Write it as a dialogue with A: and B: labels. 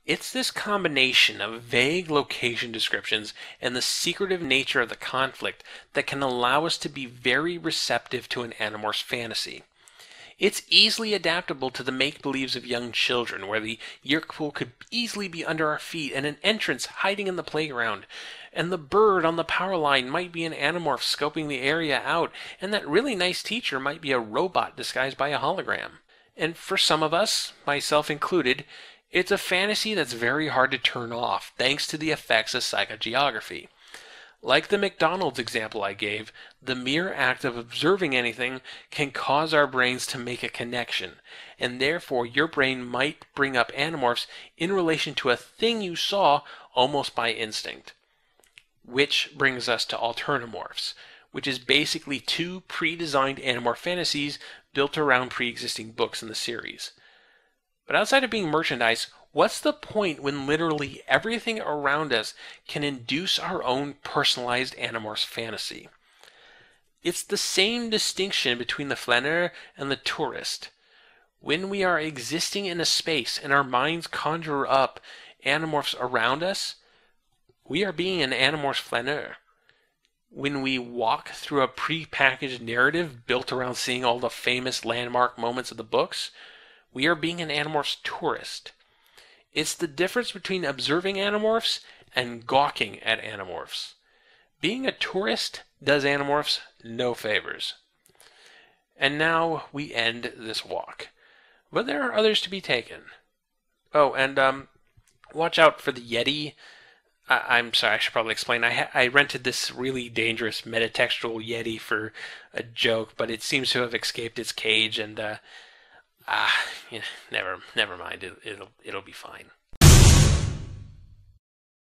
A: It's this combination of vague location descriptions and the secretive nature of the conflict that can allow us to be very receptive to an Animorphs fantasy. It's easily adaptable to the make-believes of young children, where the Yeerkpool could easily be under our feet and an entrance hiding in the playground, and the bird on the power line might be an Animorph scoping the area out, and that really nice teacher might be a robot disguised by a hologram. And for some of us, myself included, it's a fantasy that's very hard to turn off, thanks to the effects of psychogeography. Like the McDonald's example I gave, the mere act of observing anything can cause our brains to make a connection, and therefore your brain might bring up Animorphs in relation to a thing you saw almost by instinct. Which brings us to Alternamorphs, which is basically two pre-designed Animorph fantasies built around pre-existing books in the series. But outside of being merchandise, what's the point when literally everything around us can induce our own personalized Animorphs fantasy? It's the same distinction between the flaneur and the tourist. When we are existing in a space and our minds conjure up Animorphs around us, we are being an Animorphs flaneur. When we walk through a pre-packaged narrative built around seeing all the famous landmark moments of the books, we are being an Animorphs tourist. It's the difference between observing Animorphs and gawking at Animorphs. Being a tourist does Animorphs no favors. And now we end this walk. But there are others to be taken. Oh, and watch out for the Yeti. I'm sorry, I should probably explain. I rented this really dangerous metatextual Yeti for a joke, but it seems to have escaped its cage, and yeah, never mind. It'll be fine.